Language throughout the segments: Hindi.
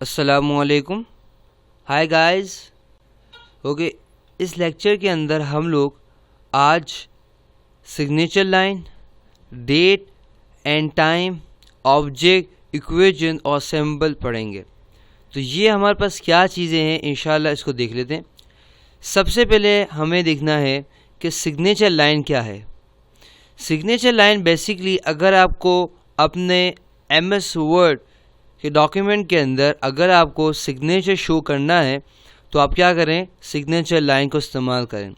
अस्सलामुअलैकुम। Hi guys. ओके, इस लेक्चर के अंदर हम लोग आज signature line, date and time, object, equation और सिंबल पढ़ेंगे। तो ये हमारे पास क्या चीज़ें हैं, इंशाल्लाह इसको देख लेते हैं। सबसे पहले हमें देखना है कि सिग्नेचर लाइन क्या है। सिग्नेचर लाइन बेसिकली अगर आपको अपने MS वर्ड कि डॉक्यूमेंट के अंदर अगर आपको सिग्नेचर शो करना है तो आप क्या करें, सिग्नेचर लाइन को इस्तेमाल करें।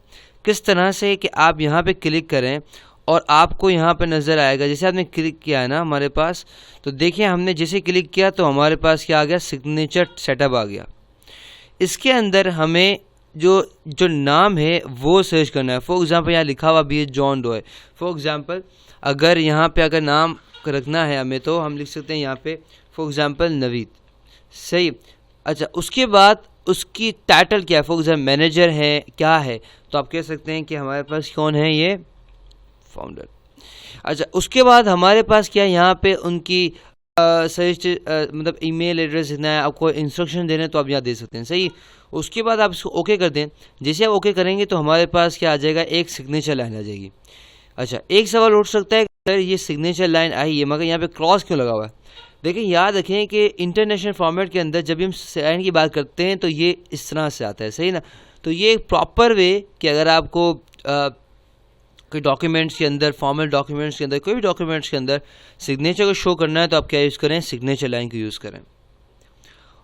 किस तरह से कि आप यहाँ पे क्लिक करें और आपको यहाँ पे नज़र आएगा, जैसे आपने क्लिक किया है ना हमारे पास, तो देखिए हमने जैसे क्लिक किया तो हमारे पास क्या आ गया, सिग्नेचर सेटअप आ गया। इसके अंदर हमें जो नाम है वो सर्च करना है। फॉर एग्ज़ाम्पल यहाँ लिखा हुआ भी है जॉन डो है। फॉर एग्ज़ाम्पल अगर यहाँ पे अगर नाम रखना है हमें तो हम लिख सकते हैं यहाँ पे फॉर एग्ज़ाम्पल नवीद। सही। अच्छा, उसके बाद उसकी टाइटल क्या है, फॉर एग्ज़ाम्पल मैनेजर है, क्या है, तो आप कह सकते हैं कि हमारे पास कौन है, ये फाउंडर। अच्छा, उसके बाद हमारे पास क्या है, यहाँ पे उनकी मतलब ईमेल एड्रेस देना है, आपको इंस्ट्रक्शन देने तो आप यहाँ दे सकते हैं। सही। उसके बाद आप इसको ओके कर दें। जैसे आप ओके करेंगे तो हमारे पास क्या आ जाएगा, एक सिग्नेचर लाइन आ जाएगी। अच्छा, एक सवाल उठ सकता है, सर ये सिग्नेचर लाइन आई है मगर यहाँ पे क्रॉस क्यों लगा हुआ है। देखिए, याद रखें कि इंटरनेशनल फॉर्मेट के अंदर जब हम साइन की बात करते हैं तो ये इस तरह से आता है। सही ना। तो ये एक प्रॉपर वे कि अगर आपको कोई डॉक्यूमेंट्स के अंदर, फॉर्मल डॉक्यूमेंट्स के अंदर, कोई भी डॉक्यूमेंट्स के अंदर सिग्नेचर को शो करना है तो आप क्या यूज़ करें, सिग्नेचर लाइन को यूज़ करें।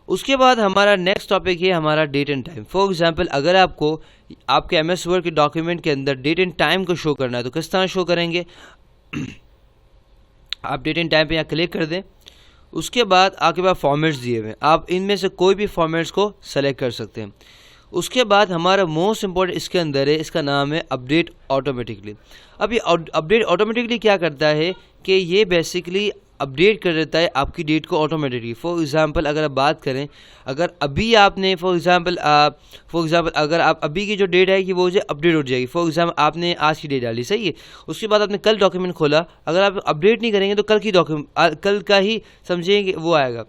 उसके बाद हमारा नेक्स्ट टॉपिक है हमारा date and time. For example अगर आपको आपके MS वर्ड के डॉक्यूमेंट के अंदर डेट एंड टाइम को शो करना है तो किस तरह शो करेंगे आप डेट एंड टाइम पे यहाँ क्लिक कर दें। उसके बाद आपके पास फॉर्मेट्स दिए हुए हैं, आप इनमें से कोई भी फॉर्मेट्स को सेलेक्ट कर सकते हैं। उसके बाद हमारा मोस्ट इंपॉर्टेंट इसके अंदर है, इसका नाम है अपडेट ऑटोमेटिकली। अब ये अपडेट ऑटोमेटिकली क्या करता है कि ये बेसिकली अपडेट कर देता है आपकी डेट को ऑटोमेटिकली। फॉर एग्जांपल अगर आप बात करें, अगर अभी आपने फॉर एग्जांपल अगर आप अभी की जो डेट है कि वो जो अपडेट हो जाएगी। फॉर एग्जांपल आपने आज की डेट डाली, सही है, उसके बाद आपने कल डॉक्यूमेंट खोला, अगर आप अपडेट नहीं करेंगे तो कल की डॉक्यूमेंट कल का ही समझेंगे वो आएगा,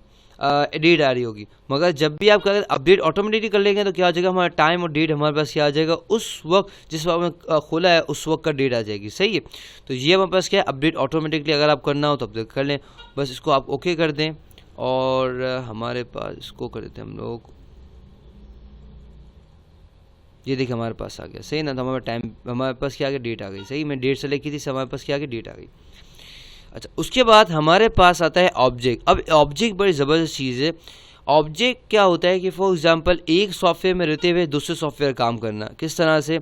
डेट आ रही होगी। मगर जब भी आप अगर अपडेट ऑटोमेटिकली कर लेंगे तो क्या हो जाएगा, हमारा टाइम और डेट हमारे पास क्या आ जाएगा, उस वक्त जिस वक्त में खोला है उस वक्त का डेट आ जाएगी। सही है। तो ये हमारे पास क्या है, अपडेट ऑटोमेटिकली अगर आप करना हो तो अपडेट कर लें। बस इसको आप ओके कर दें और हमारे पास इसको कर देते हैं हम लोग। ये देखिए हमारे पास आ गया। सही ना। तो हमारे टाइम हमारे पास क्या आ गया, डेट आ गई। सही, मैं डेट सेलेक्ट की थी, हमारे पास क्या आ गया, डेट आ गई। अच्छा, उसके बाद हमारे पास आता है ऑब्जेक्ट। अब ऑब्जेक्ट बड़ी ज़बरदस्त चीज़ है। ऑब्जेक्ट क्या होता है कि फॉर एग्जांपल एक सॉफ्टवेयर में रहते हुए दूसरे सॉफ्टवेयर काम करना। किस तरह से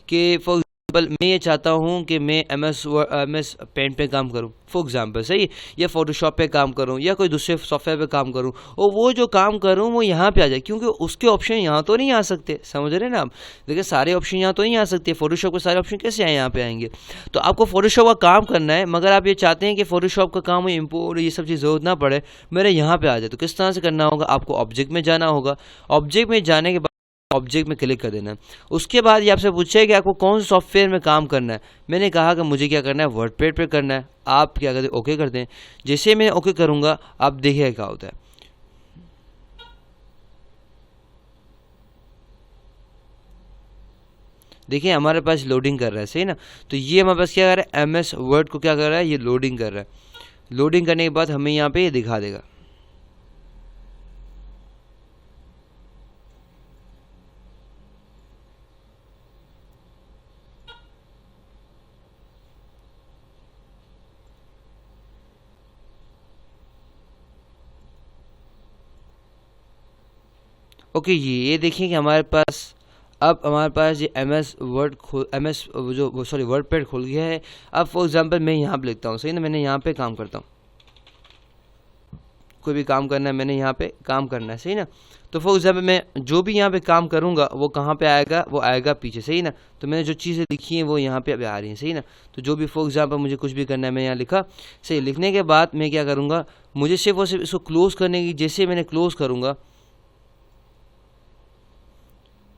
कि फॉर एग्जांपल मैं ये चाहता हूँ कि मैं MS पेंट पे काम करूँ फॉर एग्जांपल, सही, या फोटोशॉप पे काम करूँ या कोई दूसरे सॉफ्टवेयर पे काम करूँ, और वो जो काम करूँ वो यहाँ पे आ जाए, क्योंकि उसके ऑप्शन यहाँ तो नहीं आ सकते। समझ रहे हैं ना आप। देखिए, सारे ऑप्शन यहाँ तो नहीं आ सकते। फोटोशॉप के सारे ऑप्शन कैसे आए, यहाँ पे आएंगे। तो आपको फोटोशॉप का काम करना है मगर आप ये चाहते हैं कि फोटोशॉप का काम इम्पोर्ट ये सब चीज़ जरूरत ना पड़े, मेरे यहाँ पे आ जाए। तो किस तरह से करना होगा, आपको ऑब्जेक्ट में जाना होगा। ऑब्जेक्ट में जाने के बाद ऑब्जेक्ट में क्लिक कर देना है। उसके बाद ये आपसे पूछे कि आपको कौन से सॉफ्टवेयर में काम करना है। मैंने कहा कि मुझे क्या करना है, वर्डपैड पे करना है। आप क्या करते हैं, ओके कर दें। जैसे मैं ओके करूँगा आप देखिए क्या होता है। देखिए हमारे पास लोडिंग कर रहा है। सही ना। तो ये हमारे पास क्या कर रहा है, MS वर्ड को क्या कर रहा है, ये लोडिंग कर रहा है। लोडिंग करने के बाद हमें यहाँ पे ये दिखा देगा। ओके, ये देखिए कि हमारे पास अब हमारे पास ये MS जो सॉरी वर्डपैड खुल गया है। अब फॉर एग्जांपल मैं यहाँ पे लिखता हूँ। सही ना। मैंने यहाँ पे काम करता हूँ, कोई भी काम करना है मैंने यहाँ पे काम करना है। सही ना। तो फॉर एग्जांपल मैं जो भी यहाँ पे काम करूँगा वो कहाँ पे आएगा, वो आएगा पीछे। सही ना। तो मैंने जो चीज़ें लिखी हैं वो यहाँ पे अभी आ रही हैं। सही ना। तो जो भी फॉर एग्जांपल मुझे कुछ भी करना है, मैं यहाँ लिखा। सही। लिखने के बाद मैं क्या करूँगा, मुझे सिर्फ और सिर्फ इसको क्लोज़ करने की, जैसे मैंने क्लोज़ करूँगा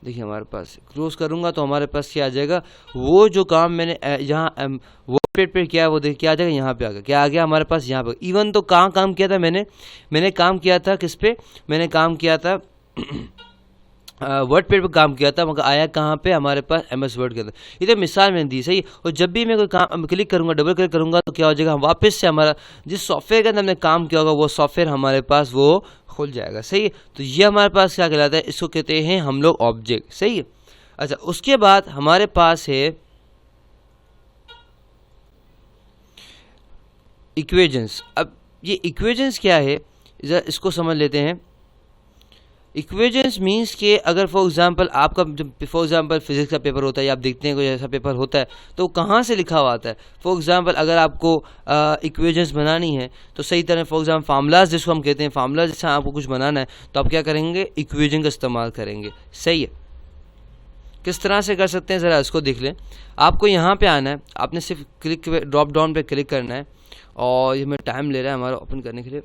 देखिए हमारे पास क्लोज करूँगा तो हमारे पास क्या आ जाएगा, वो जो काम मैंने यहाँ वर्ड पेड पे किया है वो देखिए क्या आ जाएगा, यहाँ पे आ गया, क्या आ गया हमारे पास यहाँ पे। इवन तो कहाँ काम किया था मैंने काम किया था किस पे, मैंने काम किया था वर्ड पेड पे काम किया था, मगर आया कहाँ पे हमारे पास MS वर्ड के अंदर। ये तो मिसाल मैंने दी सही। और जब भी मैं कोई काम क्लिक करूँगा, डबल क्लिक करूँगा तो क्या हो जाएगा, वापस से हमारा जिस सॉफ्टवेयर के अंदर हमने काम किया होगा वो सॉफ्टवेयर हमारे पास वो खुल जाएगा। सही है, तो ये हमारे पास क्या कहलाता है, इसको कहते हैं हम लोग ऑब्जेक्ट। सही है। अच्छा, उसके बाद हमारे पास है इक्वेशंस। अब ये इक्वेशंस क्या है, इसको समझ लेते हैं। इक्वेशंस मीन्स के अगर फॉर एग्जांपल आपका फॉर एग्जांपल फिजिक्स का पेपर होता है या आप देखते हैं कोई ऐसा पेपर होता है तो कहाँ से लिखा हुआ आता है। फॉर एग्जांपल अगर आपको इक्वेशंस बनानी है तो सही तरह फॉर एग्जांपल फार्मूलाज जिसको हम कहते हैं, फार्मूला जैसा आपको कुछ बनाना है तो आप क्या करेंगे, इक्वेशन का इस्तेमाल करेंगे। सही है। किस तरह से कर सकते हैं ज़रा इसको देख लें। आपको यहाँ पे आना है, आपने सिर्फ क्लिक ड्रॉप डाउन पे क्लिक करना है और ये मैं टाइम ले रहा है हमारा ओपन करने के लिए।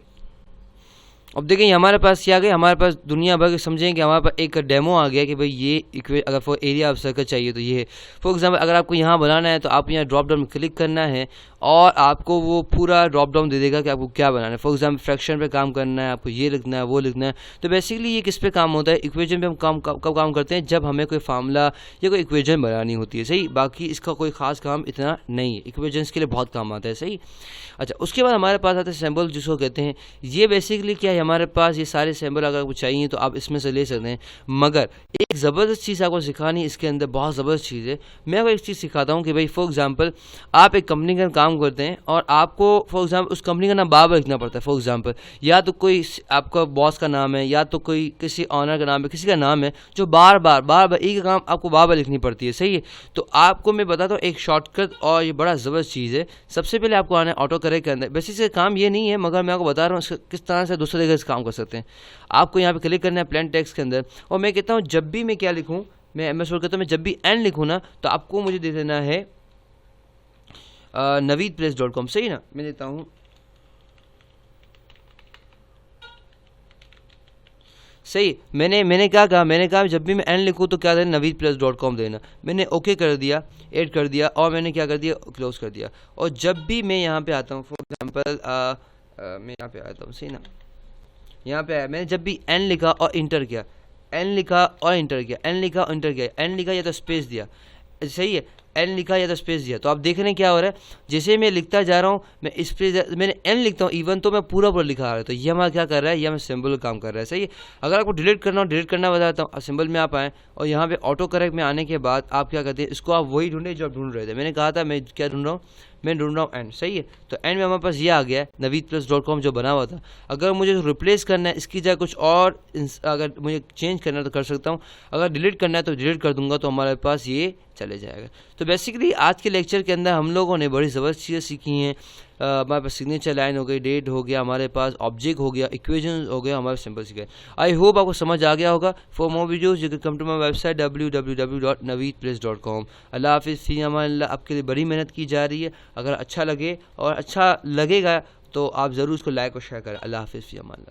अब देखें हमारे पास क्या आ गया, हमारे पास दुनिया भर के समझें कि हमारे पास एक डेमो आ गया कि भाई ये अगर फॉर एरिया ऑफ सर्कल चाहिए तो ये है। फॉर एग्जांपल अगर आपको यहाँ बनाना है तो आप यहाँ ड्रॉप डाउन में क्लिक करना है और आपको वो पूरा ड्रॉप डाउन दे देगा कि आपको क्या बनाना है। फॉर एग्जांपल फ्रैक्शन पे काम करना है, आपको ये लिखना है, वो लिखना है। तो बेसिकली ये किस पे काम होता है, इक्वेशन पे हम कब काम करते हैं, जब हमें कोई फार्मूला या कोई इक्वेशन बनानी होती है। सही, बाकी इसका कोई खास काम इतना नहीं है, इक्वेशंस के लिए बहुत काम आता है। सही। अच्छा, उसके बाद हमारे पास आते हैं सिंबल जिसको कहते हैं। ये बेसिकली क्या है, हमारे पास ये सारे सिंबल अगर आपको चाहिए तो आप इसमें से ले सकते हैं। मगर एक ज़बरदस्त चीज़ आपको सिखानी, इसके अंदर बहुत ज़बरदस्त चीज़ है। मैं आपको एक चीज़ सिखाता हूँ कि भाई फॉर एग्जांपल आप एक कंपनी का काम करते हैं और आपको फॉर एग्जांपल उस कंपनी का नाम बार बार लिखना पड़ता है। फॉर एग्जांपल या तो कोई आपका बॉस का नाम है या तो कोई किसी ऑनर का नाम है, किसी का नाम है जो बार बार एक काम आपको बार बार लिखनी पड़ती है। सही है। तो आपको मैं बताता हूँ एक शॉर्टकट और ये बड़ा ज़बरदस्त चीज़ है। सबसे पहले आपको आना है ऑटो करेक्ट के अंदर। वैसे से काम ये नहीं है मगर मैं आपको बता रहा हूँ किस तरह से दूसरे जगह से काम कर सकते हैं। आपको यहाँ पे क्लिक करना है प्लेन टेक्स्ट के अंदर और मैं कहता हूँ जब भी मैं क्या लिखूँ, मैं MS वर्ड कहता हूँ, मैं जब भी एन लिखूँ ना तो आपको मुझे दे देना है naveedpress.com। सही ना, मैं देता हूँ सही। मैंने क्या कहा, मैंने कहा जब भी मैं एन लिखूँ तो क्या देना, naveedpress.com देना। मैंने ओके कर दिया, ऐड कर दिया और मैंने क्या कर दिया, क्लोज कर दिया। और जब भी मैं यहाँ पे आता हूँ, फॉर एग्जांपल मैं यहाँ पे आता हूँ, सही ना, यहाँ पे आया, मैंने जब भी एन लिखा और इंटर किया, एन लिखा और इंटर किया, एन लिखा और इंटर किया, एन लिखा या तो स्पेस दिया। सही है, एन लिखा या तो स्पेस दिया। तो आप देख रहे हैं क्या हो रहा है, जैसे मैं लिखता जा रहा हूँ मैं स्पेस मैंने एन लिखता हूँ इवन तो मैं पूरा लिखा रहा है। तो ये हमारा क्या कर रहा है, ये हमें सिंबल काम कर रहा है। सही है। अगर आपको डिलीट करना हो, डिलीट करना बताता हूँ। सिंबल में आप आए और यहाँ पे ऑटो करेक्ट में आने के बाद आप क्या करते हैं, इसको आप वही ढूंढे जो आप ढूंढ रहे थे। मैंने कहा था मैं क्या ढूंढ रहा हूँ, मैं ढूंढ रहा हूँ एंड। सही है। तो एंड में हमारे पास ये आ गया है naveedpress.com जो बना हुआ था। अगर मुझे रिप्लेस करना है, इसकी जगह कुछ और अगर मुझे चेंज करना है तो कर सकता हूँ। अगर डिलीट करना है तो डिलीट कर दूंगा तो हमारे पास ये चले जाएगा। तो बेसिकली आज के लेक्चर के अंदर हम लोगों ने बड़ी ज़बरदस्त चीज़ें सीखी हैं। हमारे पास सिग्नेचर लाइन हो गई, डेट हो गया, हमारे पास ऑब्जेक्ट हो गया, इक्वेशन हो गया, हमारे सिंबल सीखे। आई होप आपको समझ आ गया होगा। For more videos you can come to my website www.naveedpress.com। अल्लाह हाफिज़, फ़ी अमान। आपके लिए बड़ी मेहनत की जा रही है। अगर अच्छा लगे और अच्छा लगेगा तो आप ज़रूर उसको लाइक और शेयर करें। अल्लाह हाफिज़, फ़ी अमान।